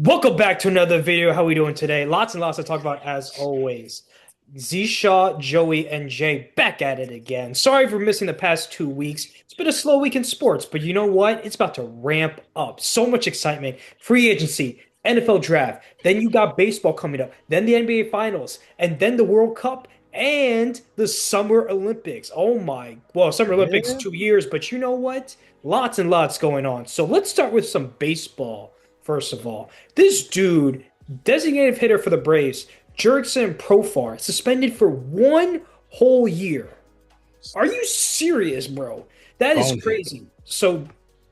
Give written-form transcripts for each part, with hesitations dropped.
Welcome back to another video. How we doing today? Lots and lots to talk about as always. Zisha, Joey, and Jay back at it again. Sorry for missing the past 2 weeks. It's been a slow week in sports, but you know what? It's about to ramp up. So much excitement. Free agency, NFL draft. Then you got baseball coming up. Then the NBA Finals. And then the World Cup and the Summer Olympics. Oh my. Well, Summer Olympics Yeah. 2 years, but you know what? Lots and lots going on. So let's start with some baseball. First of all, this dude, designated hitter for the Braves, Jurickson Profar, suspended for 1 whole year. Are you serious, bro? That is Bonehead. crazy. So,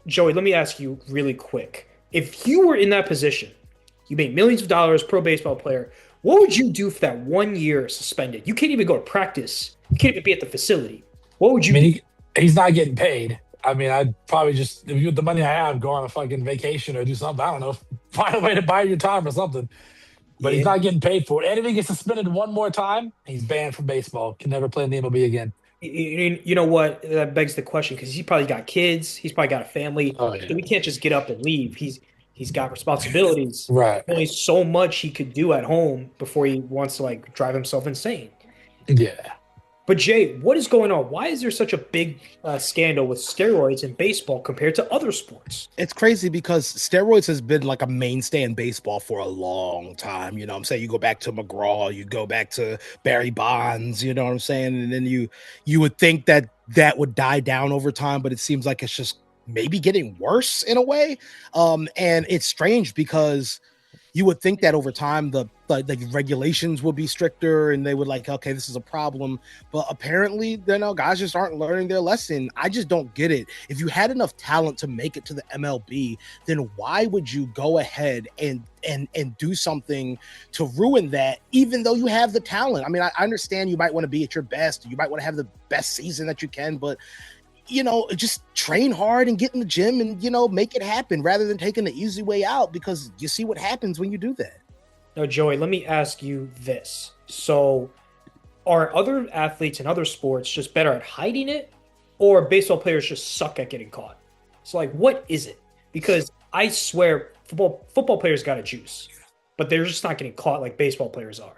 Joey, let me ask you really quick. If you were in that position, you made millions of dollars, pro baseball player, what would you do for that 1 year suspended? You can't even go to practice. You can't even be at the facility. What would I you mean, do? he's not getting paid. I mean, I'd probably just, if you the money I have, go on a fucking vacation or do something. I don't know, find a way to buy your time or something. But he's Yeah. not getting paid for it. And if he gets suspended one more time, he's banned from baseball. Can never play in the MLB again. You know what? That begs the question because he's probably got kids. He's probably got a family. Oh So yeah, we can't just get up and leave. He's got responsibilities. right. Only so much he could do at home before he wants to like drive himself insane. Yeah. But Jay, what is going on? Why is there such a big scandal with steroids in baseball compared to other sports? It's crazy because steroids has been like a mainstay in baseball for a long time. You know what I'm saying? You go back to McGraw, you go back to Barry Bonds, you know what I'm saying? And then you would think that that would die down over time, but it seems like it's just maybe getting worse in a way. And it's strange because you would think that over time the regulations would be stricter and they would like, okay, this is a problem, but apparently guys just aren't learning their lesson. I just don't get it. If you had enough talent to make it to the MLB, then why would you go ahead and do something to ruin that, even though you have the talent? I mean, I understand you might want to be at your best, you might want to have the best season that you can, but just train hard and get in the gym and, make it happen rather than taking the easy way out, because you see what happens when you do that. Now, Joey, let me ask you this. So, are other athletes in other sports just better at hiding it, or baseball players just suck at getting caught? So, like, what is it? Because I swear, football players got a juice, but they're just not getting caught like baseball players are.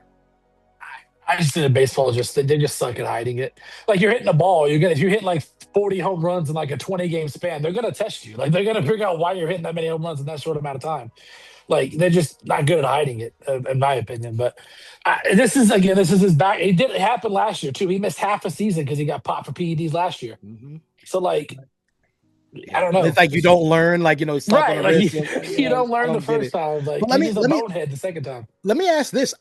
I just think baseball just they just suck at hiding it. Like you're hitting a ball, you're gonna if you hit like 40 home runs in like a 20 game span, they're gonna test you. Like they're gonna figure out why you're hitting that many home runs in that short amount of time. Like they're just not good at hiding it, in my opinion. But this is his back. It did happen last year too. He missed half a season because he got popped for PEDs last year. Mm-hmm. So like I Yeah, don't it's know. like you don't learn, like stuck on Right, a like wrist. Like, you don't I learn the don't get first it. time. Like But let he's me just a let me bonehead the second time. let me ask this: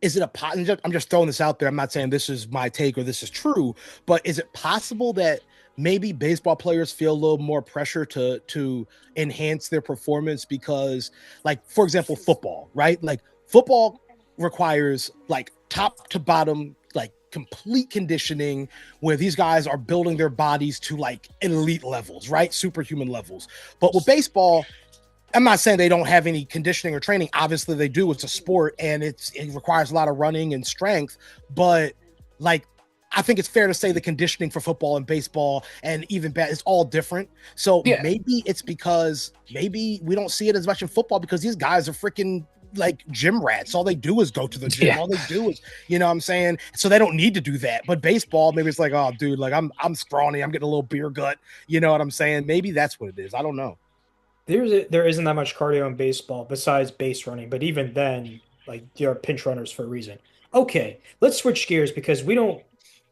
is it a pot? I'm just throwing this out there. I'm not saying this is my take or this is true, but is it possible that maybe baseball players feel a little more pressure to enhance their performance because, like, for example, football, right? Like football requires like top to bottom, like complete conditioning, where these guys are building their bodies to like elite levels, right? Superhuman levels. But with baseball, I'm not saying they don't have any conditioning or training. Obviously, they do. It's a sport, and it requires a lot of running and strength. But like, I think it's fair to say the conditioning for football and baseball and even it's all different. So Yeah, maybe it's because maybe we don't see it as much in football because these guys are freaking like gym rats. All they do is go to the gym. yeah. All they do is, you know what I'm saying? So they don't need to do that. But baseball, maybe it's like, oh, dude, like I'm scrawny. I'm getting a little beer gut. You know what I'm saying? Maybe that's what it is. I don't know. There isn't that much cardio in baseball besides base running, but even then, like there are pinch runners for a reason. Okay, let's switch gears because we don't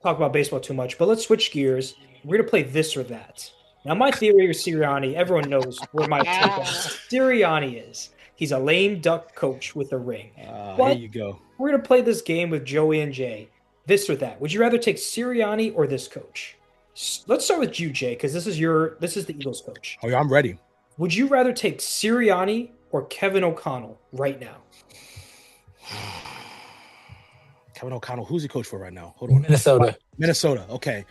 talk about baseball too much, but let's switch gears. We're gonna play this or that. Now, my theory is Sirianni. Everyone knows where my take on Sirianni is. He's a lame duck coach with a ring. Here But you go. we're gonna play this game with Joey and Jay. This or that. Would you rather take Sirianni or this coach? Let's start with you, Jay, because this is the Eagles coach. Oh, yeah, I'm ready. Would you rather take Sirianni or Kevin O'Connell right now? Kevin O'Connell, who's he coach for right now? Hold on. Minnesota, Minnesota. Okay.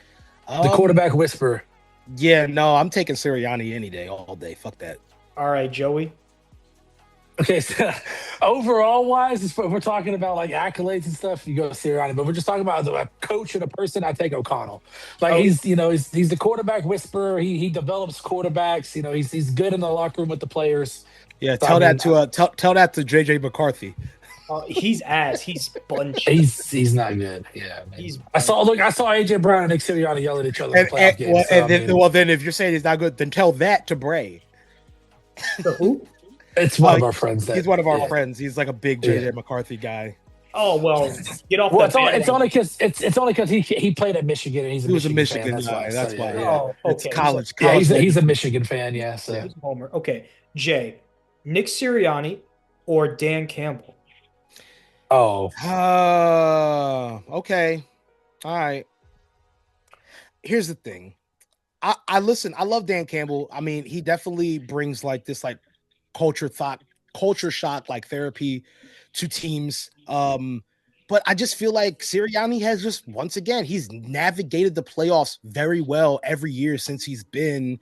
the Um, quarterback whisperer. yeah, no, I'm taking Sirianni any day, all day. Fuck that. All right, Joey. Okay, so overall wise, if we're talking about like accolades and stuff, you go Sirianni. But we're just talking about a coach and a person. I take O'Connell. Like Oh, he's the quarterback whisperer. He develops quarterbacks. He's good in the locker room with the players. Yeah, So I tell that mean, to tell that to JJ McCarthy. he's ass. He's bunchy. he's not good. Yeah, I mean, He's I saw AJ Brown and Nick Sirianni yell at each other in the playoff games. So I mean, Well, then if you're saying he's not good, then tell that to Bray. the who? it's one of our friends He's that one of our yeah, friends. He's like a big JJ McCarthy guy. Oh well, get off Well, the it's bandwagon. only because he played at Michigan and he's a He was a Michigan fan. Michigan That's guy. why. That's So, why. yeah, Yeah, Oh, it's okay. college. yeah. College. He's a Michigan fan. Yeah. So He's a homer. Okay, Jay, Nick Sirianni or Dan Campbell? oh Okay. All right. Here's the thing. I listen. I love Dan Campbell. I mean, he definitely brings like this like culture shock like therapy to teams. But I just feel like Sirianni has just once again he's navigated the playoffs very well every year since he's been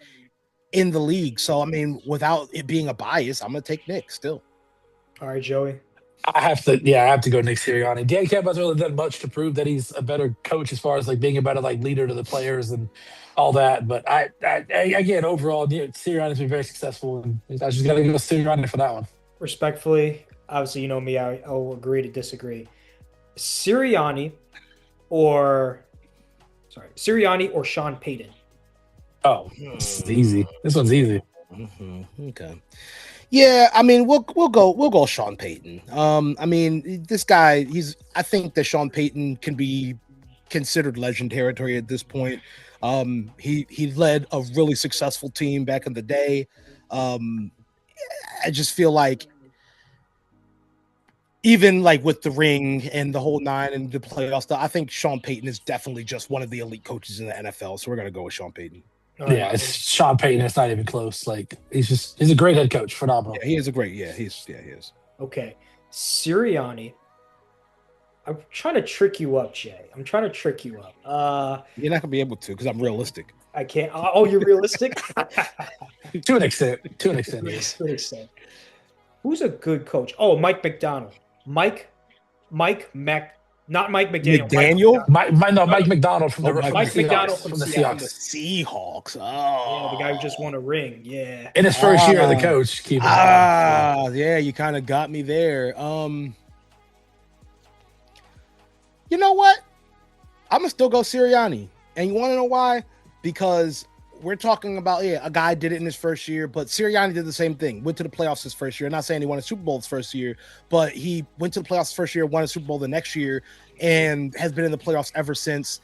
in the league. So I mean, without it being a bias, I'm gonna take Nick still. All right, Joey. I have to go Nick Sirianni. Dan Campbell hasn't really done much to prove that he's a better coach as far as like being a better like leader to the players and all that. But again overall, Sirianni's been very successful, and I just got to go Sirianni for that one. Respectfully, obviously, you know me. I'll agree to disagree. Sirianni or Sirianni or Sean Payton? Oh, it's easy. This one's easy. Okay. Yeah, I mean, we'll go Sean Payton. I mean, this guy, I think that Sean Payton can be considered legend territory at this point. He led a really successful team back in the day. I just feel like even like with the ring and the whole nine and the playoff stuff, I think Sean Payton is definitely just one of the elite coaches in the NFL. So we're gonna go with Sean Payton. All right. Yeah, it's Sean Payton. It's not even close. Like he's a great head coach. Phenomenal. Yeah, he is a great. He is. Okay. Sirianni. I'm trying to trick you up, Jay. I'm trying to trick you up. You're not gonna be able to because I'm realistic. I can't. Oh, you're realistic? To an extent. Yes. To an extent. Who's a good coach? Oh, Mike McDonald. Mike not Mike McDaniel. McDaniel? Mike McDonald from the Mike McDonald from the Seattle. Seahawks. Oh, Yeah, the guy who just won a ring. Yeah. in his first year as the coach. Keep in mind. Yeah, you kind of got me there. You know what? I'm gonna still go Sirianni, and you want to know why? Because we're talking about a guy did it in his first year, but Sirianni did the same thing. Went to the playoffs his first year. I'm not saying he won a Super Bowl his first year, but he went to the playoffs first year, won a Super Bowl the next year, and has been in the playoffs ever since.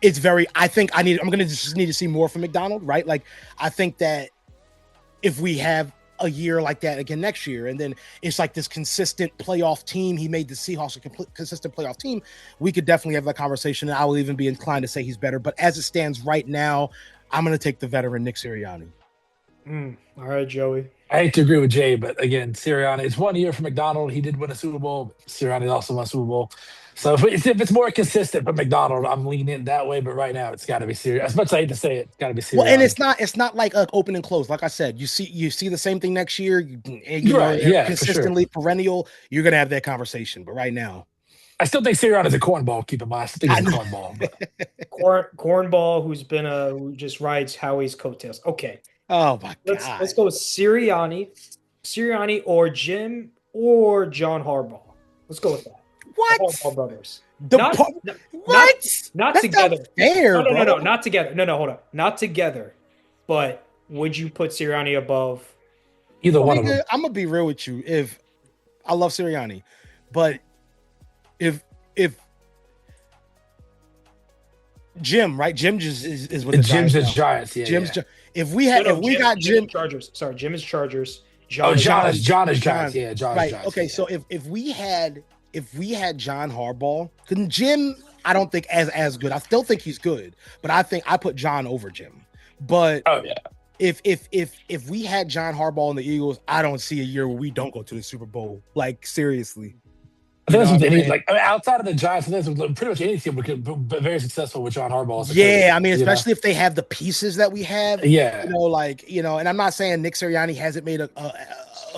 It's very. I think I'm gonna just need to see more from McDonald, right? Like I think that if we have a year like that again next year, and then it's like this consistent playoff team, he made the Seahawks a consistent playoff team, we could definitely have that conversation, and I will even be inclined to say he's better. But as it stands right now, I'm going to take the veteran Nick Sirianni. All right, Joey. I hate to agree with Jay, but again, Sirianni, it's 1 year for McDonald. He did win a Super Bowl. Sirianni also won a Super Bowl. So if it's more consistent for McDonald, I'm leaning that way. But right now, it's got to be Sirianni. As much as I hate to say it, it's got to be Sirianni. Well, and it's not like open and close. Like I said, you see the same thing next year. Consistently perennial. You're gonna have that conversation. But right now, I still think Sirianni is a cornball. Keep in mind, I still think he's a cornball. Cornball, who just rides Howie's coattails. Okay. Oh my God. Let's go with Sirianni or Jim or John Harbaugh. Let's go with that. What? The Harbaugh brothers. What? Not That's together. Not fair, no, not together. No, hold on. Not together. But would you put Sirianni above either one of them? I'm gonna be real with you. If I love Sirianni, but if Jim, right? Jim just is with the Jim's Giants. Giants. Yeah. Jim's. If we had, got Jim Chargers. Sorry, Jim is Chargers. John is Giants. Yeah, John. Right. Giants, okay. yeah. So if we had John Harbaugh, because Jim, I don't think as good. I still think he's good, but I think I put John over Jim. But if we had John Harbaugh and the Eagles, I don't see a year where we don't go to the Super Bowl. Like seriously. I You think know that's what what I'm they need. saying? Like, I mean, outside of the Giants, I think pretty much any team could be very successful with John Harbaugh as a Yeah, coach. I mean, You know? especially if they have the pieces that we have, Yeah. and I'm not saying Nick Sirianni hasn't made a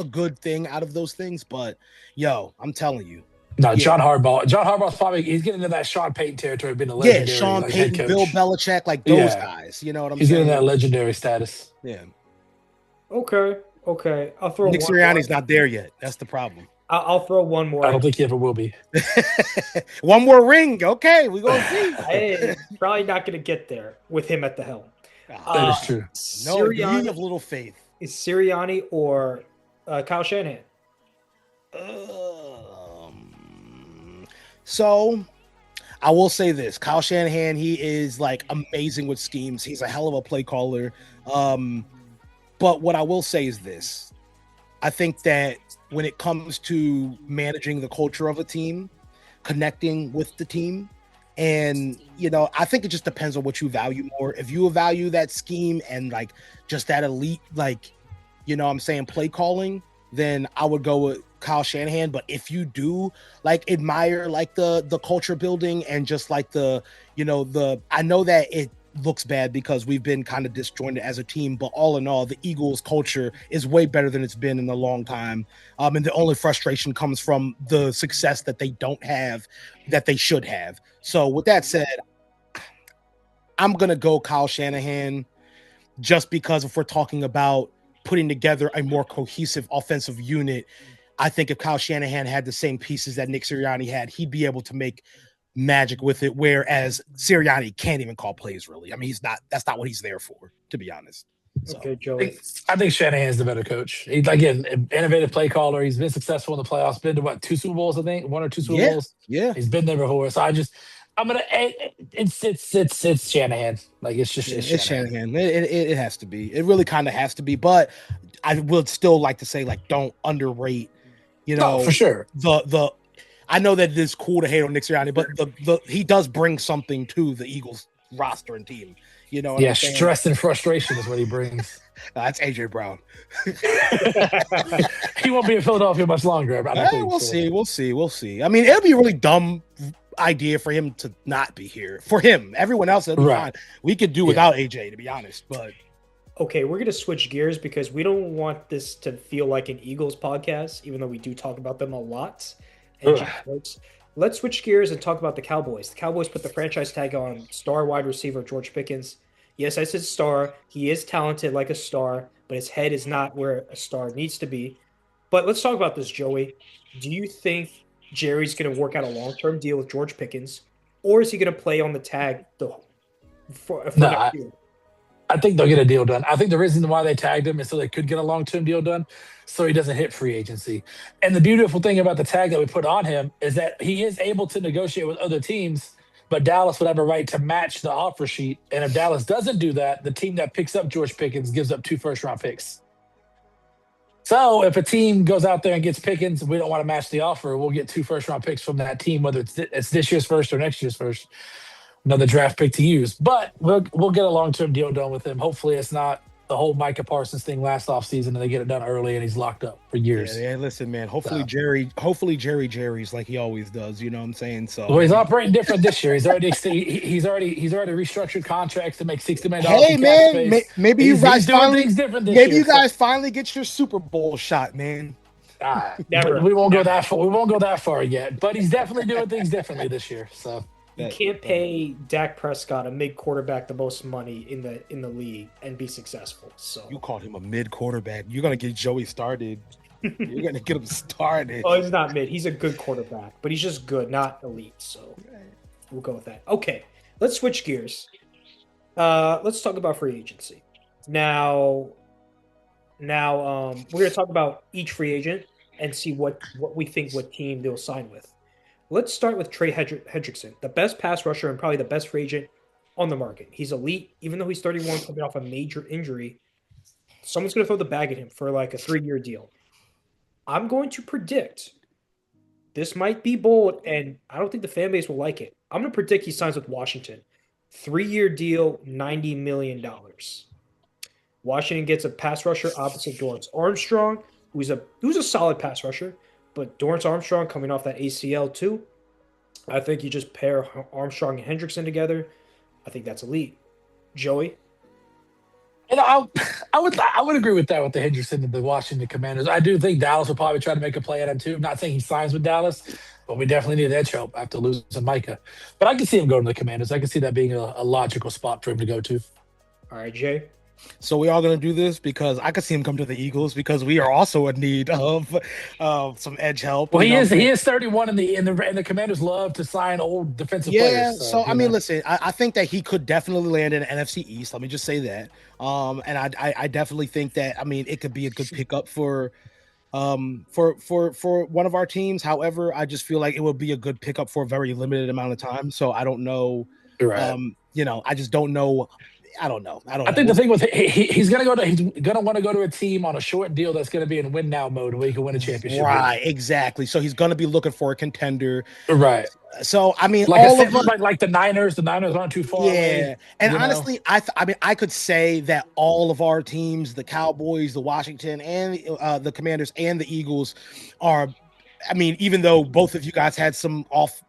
good thing out of those things, but yo, I'm telling you, No, yeah, John Harbaugh. John Harbaugh's probably he's getting into that Sean Payton territory, being a yeah, legendary Sean like head Payton, Bill coach. Belichick, like those Yeah, guys, you know what I'm he's getting saying? that legendary status. Yeah, Okay, okay. I'll throw Nick one more. Sirianni's not there yet. That's the problem. I'll throw one more. I don't think he ever will be. One more ring, okay, we gonna see. Hey, probably not going to get there with him at the helm. That Uh, is true. No, you have Sirianni little faith. is Sirianni or Kyle Shanahan? So I will say this: Kyle Shanahan, he is like amazing with schemes. He's a hell of a play caller. But what I will say is this: I think that when it comes to managing the culture of a team, connecting with the team, and I think it just depends on what you value more. If you value that scheme and like just that elite, like I'm saying play calling, then I would go with Kyle Shanahan. But if you do like admire like the culture building and just like I know that it looks bad because we've been kind of disjointed as a team, but all in all, the Eagles culture is way better than it's been in a long time. And the only frustration comes from the success that they don't have that they should have. So with that said, I'm gonna go Kyle Shanahan just because if we're talking about putting together a more cohesive offensive unit, I think if Kyle Shanahan had the same pieces that Nick Sirianni had, he'd be able to make magic with it. Whereas Sirianni can't even call plays really. I mean, that's not what he's there for, to be honest. So. Okay, I Joey. think Shanahan's the better coach. He's again innovative play caller. He's been successful in the playoffs. Been to what, 2 Super Bowls? I think 1 or 2 Super Bowls. Yeah. He's been there before. So I'm gonna. It's Shanahan. Like it's just It's Shanahan. Shanahan. It has to be. It really kind of has to be. But I would still like to say like don't underrate. No, for sure. The I know that it is cool to hate on Nick Sirianni, but the he does bring something to the Eagles roster and team. You know what I'm saying? Stress and frustration is what he brings. That's AJ Brown. He won't be in Philadelphia much longer. We'll see. I mean, it'll be a really dumb idea for him to not be here. For him, everyone else it'll be fine. We could do without AJ, to be honest. But okay, we're gonna switch gears because we don't want this to feel like an Eagles podcast, even though we do talk about them a lot. And let's switch gears and talk about the Cowboys. The Cowboys put the franchise tag on star wide receiver George Pickens. Yes, I said star. He is talented like a star, but his head is not where a star needs to be. But let's talk about this, Joey. Do you think Jerry's going to work out a long-term deal with George Pickens, or is he going to play on the tag for next year? I think they'll get a deal done. I think the reason why they tagged him is so they could get a long-term deal done, so he doesn't hit free agency. And the beautiful thing about the tag that we put on him is that he is able to negotiate with other teams, but Dallas would have a right to match the offer sheet. And if Dallas doesn't do that, the team that picks up George Pickens gives up 2 first-round picks. So if a team goes out there and gets Pickens, we don't want to match the offer. We'll get 2 first-round picks from that team, whether it's this year's first or next year's first. Another draft pick to use, but we'll get a long-term deal done with him. Hopefully it's not the whole Micah Parsons thing last offseason and they get it done early and he's locked up for years. Yeah, listen, man. Hopefully Jerry's like he always does, you know what I'm saying? So well, he's operating different this year. He's already restructured contracts to make $60 million. Hey man, maybe you guys finally finally get your Super Bowl shot, man. Never. We won't go that far. We won't go that far yet. But he's definitely doing things differently this year. So you can't pay Dak Prescott, a mid quarterback, the most money in the league and be successful. So you called him a mid quarterback. You're gonna get Joey started. You're gonna get him started. Oh, he's not mid. He's a good quarterback, but he's just good, not elite. So we'll go with that. Okay, let's switch gears. Let's talk about free agency. Now, we're gonna talk about each free agent and see what we think what team they'll sign with. Let's start with Trey Hendrickson, the best pass rusher and probably the best free agent on the market. He's elite, even though he's 31, coming off a major injury. Someone's going to throw the bag at him for like a 3-year deal. I'm going to predict this might be bold, and I don't think the fan base will like it. I'm going to predict he signs with Washington. 3-year deal, $90 million. Washington gets a pass rusher opposite Dorrance Armstrong, who's a solid pass rusher, But Dorrance Armstrong coming off that ACL too. I think you just pair Armstrong and Hendrickson together. I think that's elite. Joey, I would agree with that with the Henderson and the Washington Commanders. I do think Dallas will probably try to make a play at him too. I'm not saying he signs with Dallas, but we definitely need edge help after losing Micah. But I can see him going to the Commanders. I can see that being a logical spot for him to go to. all right, Jay. So we are going to do this because I could see him come to the Eagles because we are also in need of some edge help. Well, you know what I'm he saying? is 31, and the Commanders love to sign old defensive Yeah, players. so I mean, listen, I think that he could definitely land in the NFC East. Let me just say that. And I definitely think that, I mean, it could be a good pickup for one of our teams. However, I just feel like it would be a good pickup for a very limited amount of time. So I don't know. Right. I just don't know. I don't know. I think the thing with he's gonna want to go to a team on a short deal that's gonna be in win now mode where he can win a championship. Right, exactly. So he's gonna be looking for a contender. Right. So I mean, Like all of us, like the Niners. The Niners aren't too far away. And honestly, I mean, I could say that all of our teams, the Cowboys, the Washington, and the Commanders and the Eagles, are. I mean, even though both of you guys had some off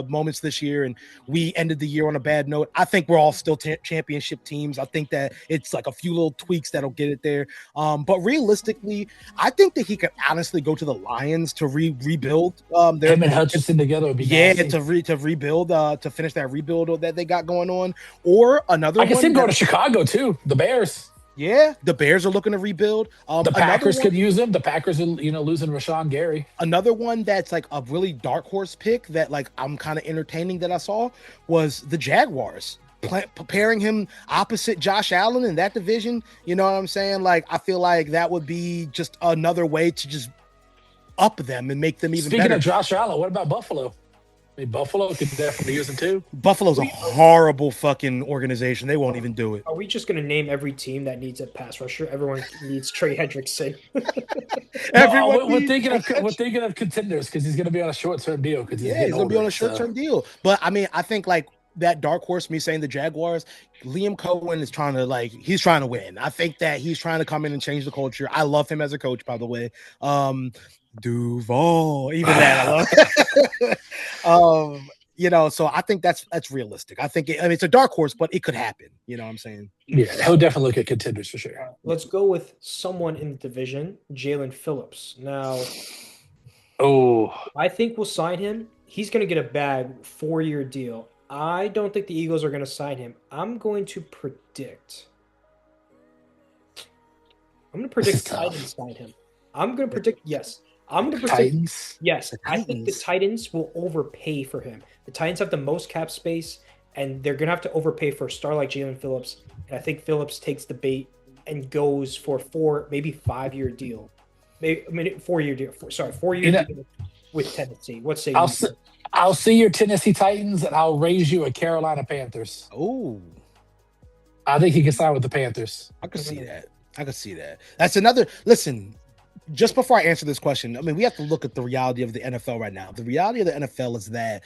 moments this year, and we ended the year on a bad note, I think we're all still championship teams. I think that it's like a few little tweaks that'll get it there. But realistically, I think that he could honestly go to the Lions to rebuild. Him and Hutchinson together would be nasty. to rebuild, to finish that rebuild that they got going on, or another. I can see him go to Chicago too. The Bears. Yeah, the Bears are looking to rebuild. The Packers could use him. The Packers are, losing Rashawn Gary. Another one that's like a really dark horse pick that like I'm kind of entertaining that I saw was the Jaguars. Preparing him opposite Josh Allen in that division. You know what I'm saying? Like, I feel like that would be just another way to just up them and make them even better. Speaking of Josh Allen, what about Buffalo? I mean, Buffalo could definitely use him too. Buffalo's a horrible fucking organization. They won't even do it. Are we just going to name every team that needs a pass rusher? Everyone needs Trey Hendrickson. We're thinking of contenders because he's going to be on a short-term deal. He's going to be on a short-term deal. But I mean, I think like that dark horse, me saying the Jaguars, Liam Cohen is trying to win. I think that he's trying to come in and change the culture. I love him as a coach, by the way. Duval, even that I love. So I think that's realistic. I think it's a dark horse, but it could happen. You know what I'm saying? Yeah, he'll definitely look at contenders for sure. Let's go with someone in the division, Jalen Phillips. Now, I think we'll sign him. He's going to get a bag 4-year deal. I don't think the Eagles are going to sign him. I'm going to predict Titans sign him. I'm going to predict yes. I'm going to predict Titans. Yes, I think the Titans will overpay for him. The Titans have the most cap space, and they're going to have to overpay for a star like Jalen Phillips. And I think Phillips takes the bait and goes for 4, maybe 5-year deal. 4-year deal. 4-year deal with Tennessee. What say you? I'll see your Tennessee Titans, and I'll raise you a Carolina Panthers. Oh, I think he can sign with the Panthers. I could see that. That's another. Listen. Just before I answer this question, I mean, we have to look at the reality of the NFL right now. The reality of the NFL is that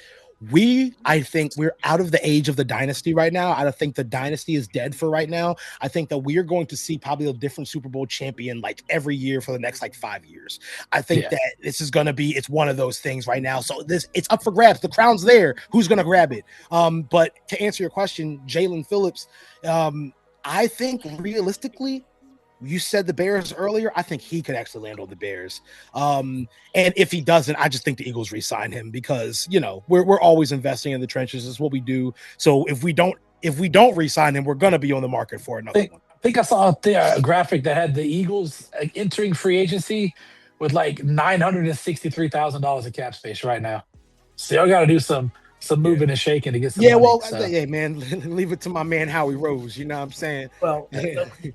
I think we're out of the age of the dynasty right now. I don't think the dynasty is dead for right now. I think that we are going to see probably a different Super Bowl champion like every year for the next like 5 years. I think that this is going to be, it's one of those things right now. So it's up for grabs. The crown's there. Who's going to grab it? But to answer your question, Jalen Phillips, I think realistically, you said the Bears earlier. I think he could actually land on the Bears. And if he doesn't, I just think the Eagles re-sign him because, we're always investing in the trenches. It's what we do. So if we don't re-sign him, we're going to be on the market for another one. I think I saw a graphic that had the Eagles entering free agency with like $963,000 of cap space right now. So y'all got to do some moving and shaking to get some money, hey man, leave it to my man Howie Rose. You know what I'm saying? Well,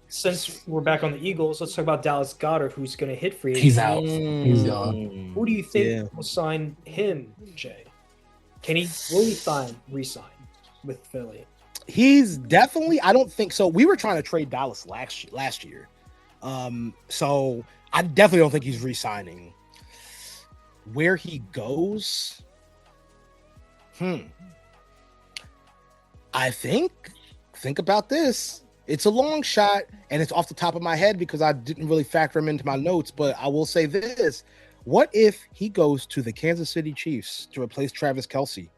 since we're back on the Eagles, let's talk about Dallas Goedert, who's going to hit free agency. He's out. He's gone. Who do you think will sign him, Jay? Will he re-sign with Philly? He's definitely. I don't think so. We were trying to trade Dallas last year, so I definitely don't think he's re-signing. Where he goes. I think about this. It's a long shot, and it's off the top of my head because I didn't really factor him into my notes. But I will say this: What if he goes to the Kansas City Chiefs to replace Travis Kelce?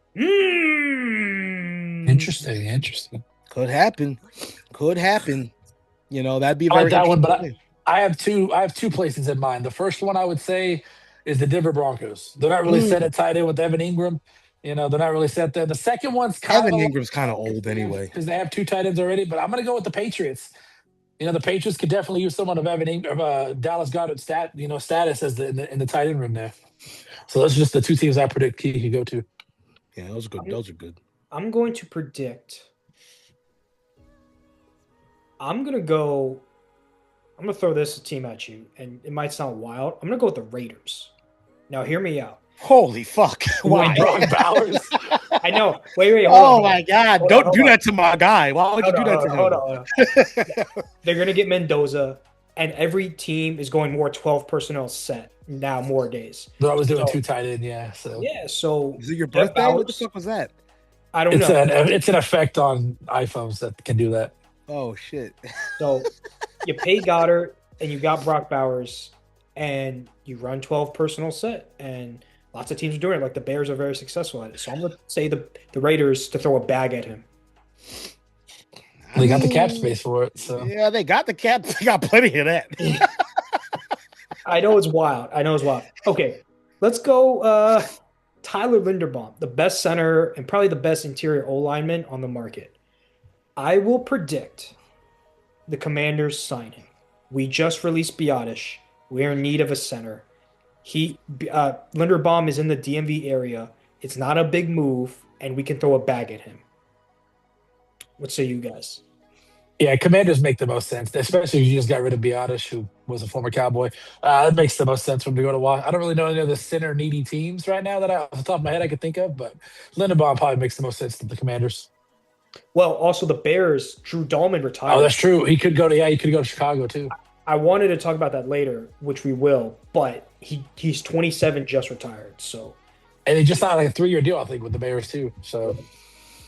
Interesting. Could happen. Could happen. You know, that'd be a I like very that one, interesting but play. I have two places in mind. The first one I would say is the Denver Broncos. They're not really set Mm, at tight end with Evan Ingram. You know, they're not really set there. The second one's kind of Evan a Ingram's kind of old anyway. because they have two tight ends already. But I'm going to go with the Patriots. You know, the Patriots could definitely use someone of Evan Ingram, Dallas Goddard status as in the tight end room there. So those are just the two teams I predict he could go to. Yeah, those are good. Those are good. I'm going to predict. I'm gonna go. I'm gonna throw this team at you, and it might sound wild. I'm gonna go with the Raiders. Now, hear me out. Holy fuck! Why? Brock Bowers. I know. Wait. Oh my god! Hold Don't on, do hold that to my guy. Why would you do that to him? Hold on. They're gonna get Mendoza, and every team is going more 12 personnel set now more days. They're always doing So- two tight end, yeah. So Yeah. So Is it your Jeff birthday? What the Bowers- fuck was that? I don't it's know. it's an effect on iPhones that can do that. Oh shit! So you pay Goddard, and you got Brock Bowers, and you run 12 personnel set, and lots of teams are doing it. Like the Bears are very successful at it. So I'm gonna say the Raiders to throw a bag at him. They got the cap space for it. So Yeah, they got the cap. They got plenty of that. I know it's wild. Okay, let's go. Tyler Linderbaum, the best center and probably the best interior O lineman on the market. I will predict the Commanders sign him. We just released Biotish. We're in need of a center. Linderbaum is in the DMV area. It's not a big move, and we can throw a bag at him. What say you guys? yeah, Commanders make the most sense, especially if you just got rid of Biotish, who was a former Cowboy. It makes the most sense for him to go to watch. I don't really know any of the center needy teams right now that off the top of my head I could think of, but Linderbaum probably makes the most sense to the Commanders. Well, also the Bears. Drew Dahlman retired. Oh, that's true. He could go to Chicago too. I wanted to talk about that later, which we will, but he's 27, just retired. So, And he just signed like a 3-year deal, I think, with the Bears too. So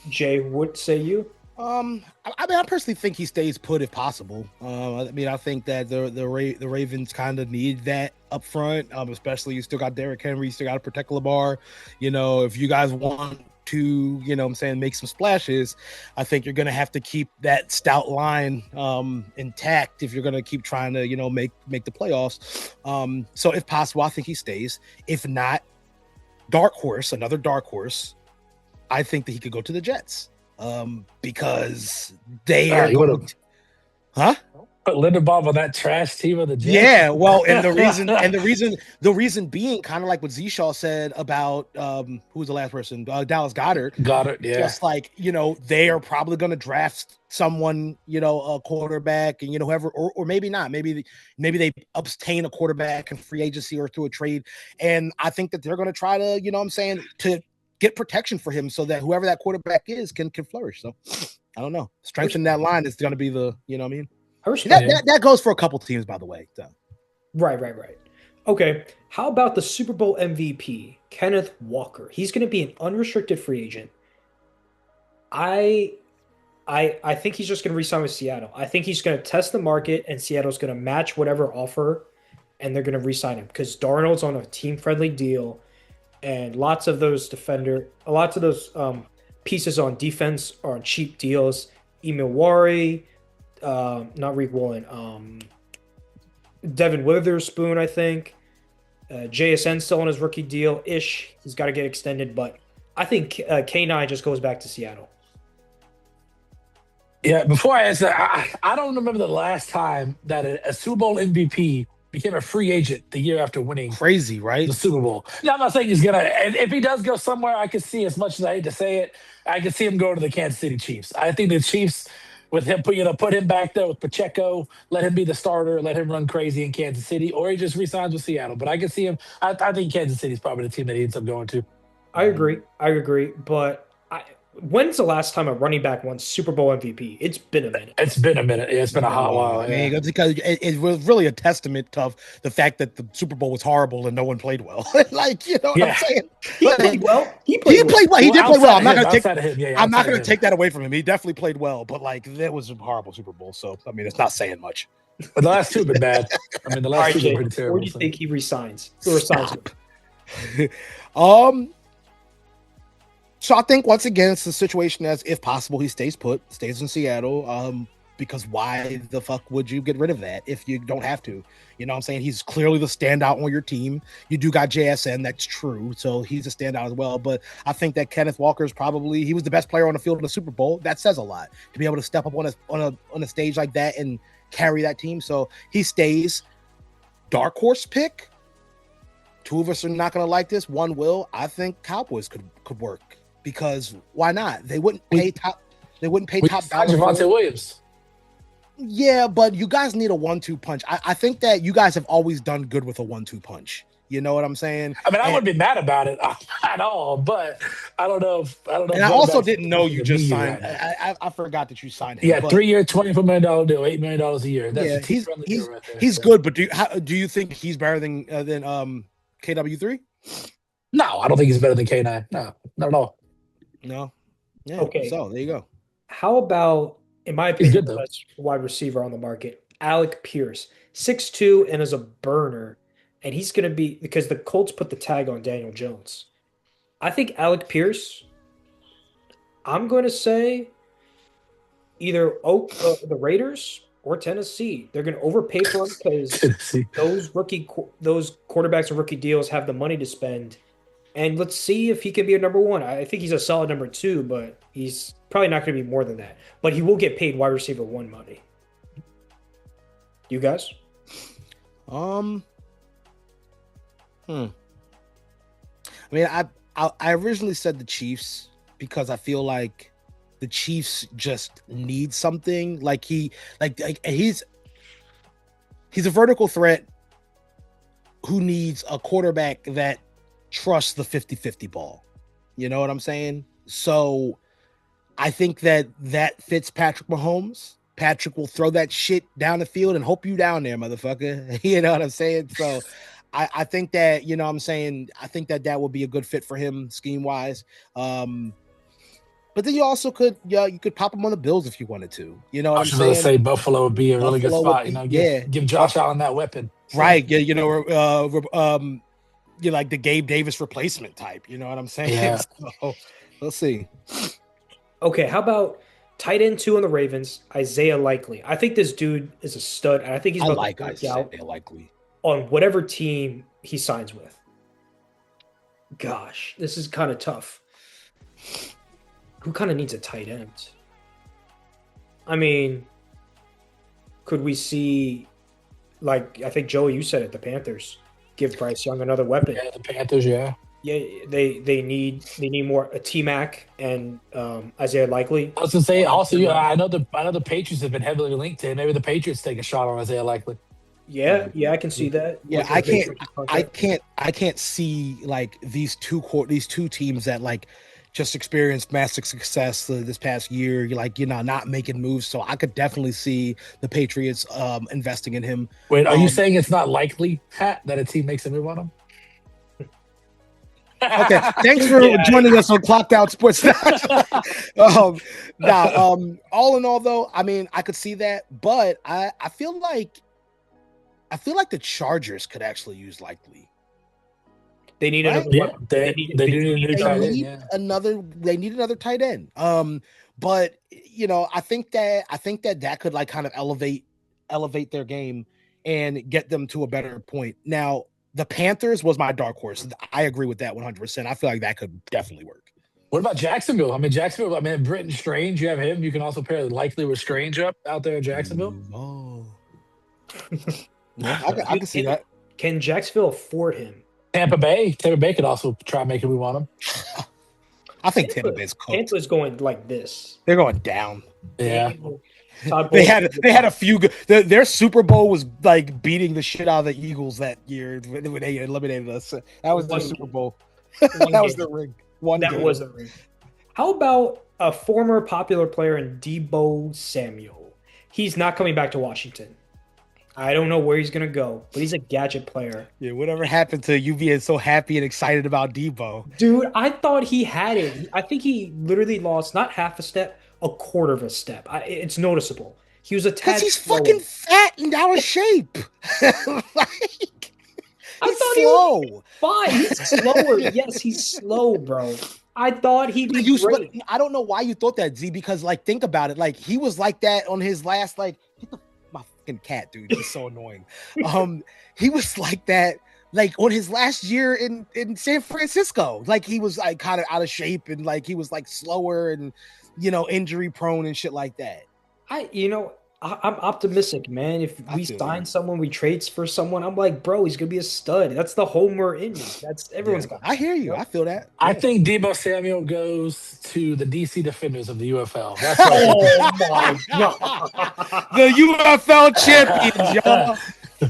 Jay, what say you? I mean, I personally think he stays put if possible. I mean, I think that the Ravens kind of need that up front, especially you still got Derrick Henry, you still got to protect Lamar. You know, if you guys want to, you know what I'm saying, make some splashes, I think you're going to have to keep that stout line intact if you're going to keep trying to, you know, make the playoffs. So if possible, I think he stays. If not, another dark horse, I think that he could go to the Jets. Because they are going to, put Linderbaum on that trash team of the Jets. Yeah, well, and the reason being kind of like what Zshaw said about who was the last person, Dallas Goddard. Yeah. Just like, you know, they are probably going to draft someone, you know, a quarterback, and you know, whoever, or maybe not, maybe they obtain a quarterback in free agency or through a trade, and I think that they're going to try to, you know what I'm saying, to get protection for him so that whoever that quarterback is can flourish. So I don't know. Strengthening that line is going to be the, you know what I mean? That goes for a couple teams, by the way. So. Right. Okay. How about the Super Bowl MVP, Kenneth Walker? He's going to be an unrestricted free agent. I think he's just going to re-sign with Seattle. I think he's going to test the market, and Seattle's going to match whatever offer, and they're going to re-sign him because Darnold's on a team-friendly deal. And lots of those pieces on defense are on cheap deals. Emil Wari, not Reek Woolen, Devin Witherspoon, I think. JSN still on his rookie deal ish. He's got to get extended, but I think K9 just goes back to Seattle. Yeah, before I answer, I don't remember the last time that a Super Bowl MVP became a free agent the year after winning. Crazy, right? The Super Bowl. Now, I'm not saying he's gonna. And if he does go somewhere, I could see, as much as I hate to say it, I could see him go to the Kansas City Chiefs. I think the Chiefs, with him, put him back there with Pacheco, let him be the starter, let him run crazy in Kansas City, or he just resigns with Seattle. But I can see him. I think Kansas City is probably the team that he ends up going to. I agree, but when's the last time a running back won Super Bowl MVP? It's been a minute. It's been a minute. Yeah, it's been a hot while. I mean, because it was really a testament of the fact that the Super Bowl was horrible and no one played well. Like, you know what I'm saying? He played well. He played well. He did play well. I'm not going to take take that away from him. He definitely played well, but like, that was a horrible Super Bowl. So, I mean, it's not saying much. But the last two have been bad. I mean, the All last right, two have been Jay, pretty where terrible. do you So. think he resigns? Who resigns? Stop. um, so I think once again it's the situation as if possible he stays put, stays in Seattle. Because why the fuck would you get rid of that if you don't have to? You know what I'm saying? He's clearly the standout on your team. You do got JSN, that's true. So he's a standout as well. But I think that Kenneth Walker's probably he was the best player on the field in the Super Bowl. That says a lot to be able to step up on a stage like that and carry that team. So he stays. Dark horse pick. Two of us are not going to like this. One will. I think Cowboys could work because why not? They wouldn't pay top. They wouldn't pay We top signed dollar. Javonte Williams. Yeah, but you guys need a 1-2 punch. I think that you guys have always done good with a 1-2 punch. You know what I'm saying? I mean, I And- wouldn't be mad about it at all, but I don't know. And I also didn't know you just signed. I forgot that you signed him. Yeah, but 3 year, $24 million deal, $8 million a year. That's yeah, a team-friendly deal right there. he's so. good. But do you think he's better than KW3? No, I don't think he's better than K9. No, not at all. No. Yeah. Okay. So there you go. How about, in my He's opinion, good, the though. best wide receiver on the market, Alec Pierce, 6'2" and is a burner, and he's going to be because the Colts put the tag on Daniel Jones. I think Alec Pierce. I'm going to say either the Raiders or Tennessee. They're going to overpay for him because Tennessee. those quarterbacks and rookie deals have the money to spend. And let's see if he can be a number one. I think he's a solid number two, but he's probably not going to be more than that. But he will get paid wide receiver one money. You guys? I mean, I originally said the Chiefs because I feel like the Chiefs just need something. Like he's a vertical threat who needs a quarterback that trusts the 50-50 ball. You know what I'm saying? So I think that fits Patrick Mahomes. Patrick will throw that shit down the field and hope you down there, motherfucker. You know what I'm saying? So I think that, you know what I'm saying, I think that would be a good fit for him scheme wise. But then you also could, you could pop him on the Bills if you wanted to. You know what I I'm was going to saying? say Buffalo would be a really good Buffalo would spot. be- You know, yeah. give Josh Allen that weapon. Right. Yeah. You know, you're like the Gabe Davis replacement type. You know what I'm saying? Yeah. So, let's see. Okay, how about tight end 2 on the Ravens, Isaiah Likely? I think this dude is a stud, and I think he's I about like to break Isaiah out Likely. on whatever team he signs with. Gosh, this is kind of tough. Who kind of needs a tight end? I mean, could we see, like, I think, Joey, you said it, the Panthers give Bryce Young another weapon. Yeah, the Panthers, yeah. Yeah, they need more a T-Mac and Isaiah Likely. I was going to say, also, I know the Patriots have been heavily linked to him. Maybe the Patriots take a shot on Isaiah Likely. Yeah, I can see that. Yeah, With I the big can't, rookie I contract. can't see like these two teams that like just experienced massive success this past year. You're like, not making moves. So I could definitely see the Patriots investing in him. Wait, are you saying it's not likely, Pat, that a team makes a move on him? Okay, thanks for joining us on Clocked Out Sports. All in all, though, I mean, I could see that, but I feel like the Chargers could actually use Likely. They need Right? another Yeah, weapon. they do need a new tight end. Yeah. They need another tight end. But I think that could like kind of elevate their game and get them to a better point. Now, the Panthers was my dark horse. I agree with that 100%. I feel like that could definitely work. What about Jacksonville? I mean, Britton Strange, you have him. You can also pair Likely with Strange up out there in Jacksonville. Oh. Yeah, I can see that. Can Jacksonville afford him? Tampa Bay could also try and make a move on him. I think Tampa Bay's cooked. Tampa's going like this. They're going down. Yeah. Todd They Bowles- had a few good. Their Super Bowl was like beating the shit out of the Eagles that year when they eliminated us. That was their One Super game. Bowl. One That was game. the ring. One That game. was a ring. How about a former popular player in Debo Samuel? He's not coming back to Washington. I don't know where he's gonna go, but he's a gadget player. Yeah, whatever happened to you being so happy and excited about Debo? Dude, I thought he had it. I think he literally lost not half a step, a quarter of a step. It's noticeable. He was a Because tad he's slower. fucking fat and out of shape. Like, I he's thought he slow. was fine. He's slower. Yes, he's slow, bro. I thought he'd be But great. I don't know why you thought that, Z, because like think about it. Like he was like that on his last, like, get the my fucking cat, dude. He's so annoying. He was like that like on his last year in San Francisco. Like he was like kind of out of shape and like he was like slower and injury prone and shit like that. I'm optimistic, man. If I we feel sign you. someone, we trade for someone, I'm like, bro, he's gonna be a stud. That's the homer in me. That's everyone's Yeah, got I that. hear you. Yep. I feel that. I Yeah. think Debo Samuel goes to the DC Defenders of the UFL. That's what I think. Oh my god. The UFL champions, y'all.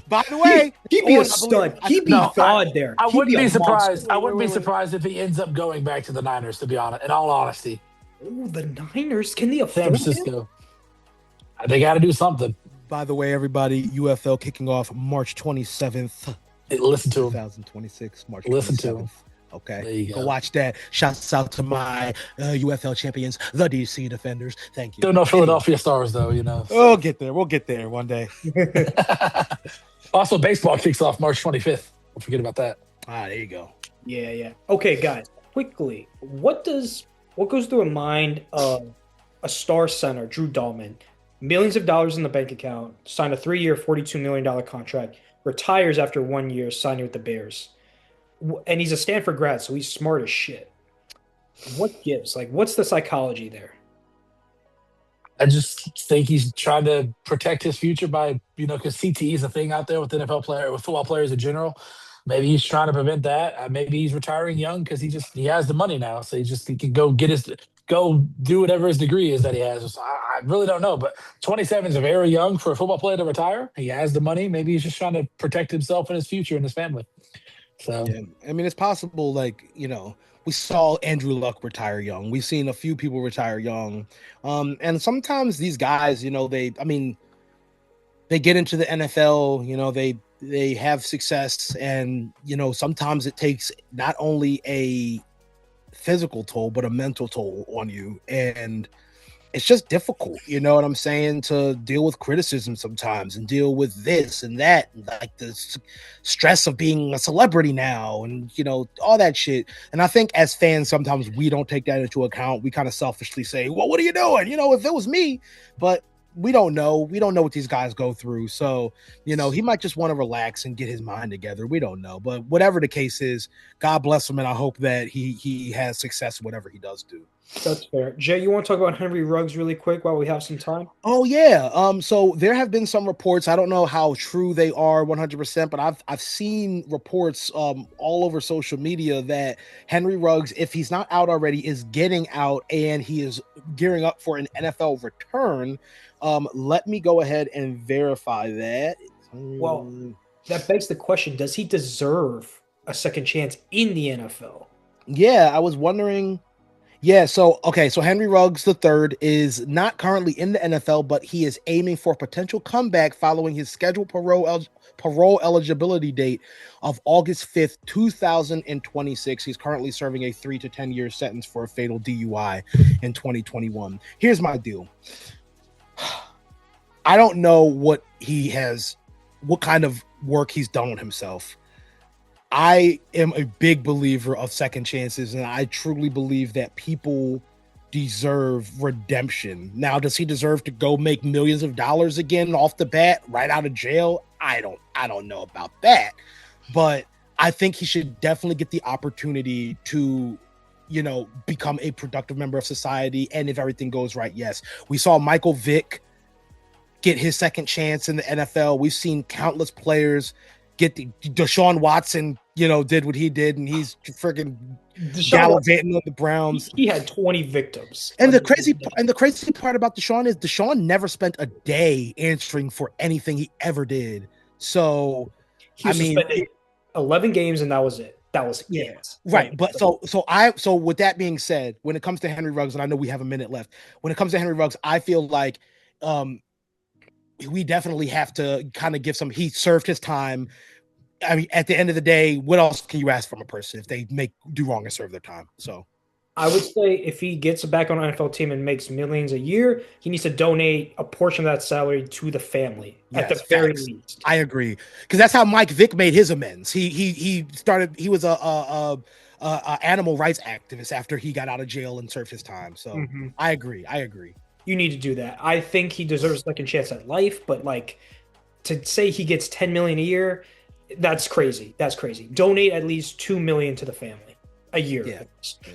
By the way, He'd be a I believe stud. He'd be No, God there. I He'd be wouldn't a be monster. surprised. I wouldn't be surprised if he ends up going back to the Niners, to be honest, in all honesty. Oh, the Niners. Can they San afford him? Francisco. They got to do something. By the way, everybody, UFL kicking off March 27th, Listen to him. 2026, March Listen to 27th. him. Okay. There you Go go. watch that. Shouts out to my UFL champions, the DC Defenders. Thank you. Still no Philadelphia Stars, though, you know. Anyway, we'll get there. We'll get there one day. Also, baseball kicks off March 25th. Don't forget about that. There you go. Yeah. Okay, guys, quickly, what goes through a mind of a star center, Drew Dahlman, millions of dollars in the bank account, signed a 3-year, $42 million contract, retires after 1 year signing with the Bears, and he's a Stanford grad, so he's smart as shit. What gives? Like, what's the psychology there? I just think he's trying to protect his future by, because CTE is a thing out there with with football players in general. Maybe he's trying to prevent that. Maybe he's retiring young because he has the money now, so he can go do whatever his degree is that he has. So I really don't know, but 27 is very young for a football player to retire. He has the money. Maybe he's just trying to protect himself and his future and his family. So Yeah, I mean, it's possible. Like we saw Andrew Luck retire young. We've seen a few people retire young, and sometimes these guys, they get into the NFL. They have success, and sometimes it takes not only a physical toll but a mental toll on you, and it's just difficult, you know what I'm saying, to deal with criticism sometimes and deal with this and that, and like the stress of being a celebrity now and all that shit. And I think as fans sometimes we don't take that into account. We kind of selfishly say, well, what are you doing, if it was me? But we don't know what these guys go through. So he might just want to relax and get his mind together. We don't know. But whatever the case is, God bless him, and I hope that he has success in whatever he does do. That's fair. Jay, you want to talk about Henry Ruggs really quick while we have some time? Oh yeah. So there have been some reports. I don't know how true they are 100%, but I've seen reports all over social media that Henry Ruggs, if he's not out already, is getting out and he is gearing up for an NFL return. Let me go ahead and verify that. Well, that begs the question, does he deserve a second chance in the NFL? Yeah, I was wondering. Yeah, so Henry Ruggs III is not currently in the NFL, but he is aiming for a potential comeback following his scheduled parole eligibility date of August 5th, 2026. He's currently serving a 3 to 10 year sentence for a fatal DUI in 2021. Here's my deal. I don't know what kind of work he's done on himself. I am a big believer of second chances, and I truly believe that people deserve redemption. Now, does he deserve to go make millions of dollars again off the bat, right out of jail? I don't know about that, but I think he should definitely get the opportunity to, become a productive member of society. And if everything goes right, yes. We saw Michael Vick get his second chance in the NFL. We've seen countless players get Deshaun Watson, did what he did, and he's freaking gallivanting on the Browns. He had 20 victims. And the crazy part about Deshaun is Deshaun never spent a day answering for anything he ever did. So he suspended 11 games, and that was it. That was it. Right. But so with that being said, when it comes to Henry Ruggs, and I know we have a minute left, when it comes to Henry Ruggs, I feel like we definitely have to kind of give he served his time. I mean, at the end of the day, what else can you ask from a person if they do wrong and serve their time? So I would say if he gets back on an NFL team and makes millions a year, he needs to donate a portion of that salary to the family at the Yes, very facts. least. I agree because that's how Mike Vick made his amends. He started. He was a animal rights activist after he got out of jail and served his time. So Mhm. I agree. I agree. You need to do that. I think he deserves a second chance at life, but like to say he gets 10 million a year, that's crazy. That's crazy. Donate at least 2 million to the family a year. Yeah.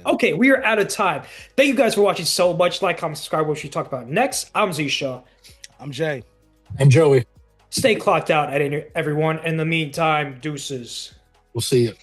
Okay, we are out of time. Thank you guys for watching so much. Like, comment, subscribe. What should we talk about next? I'm Zisha. I'm Jay. And Joey, Stay clocked out at everyone. In the meantime, deuces. we'll see you.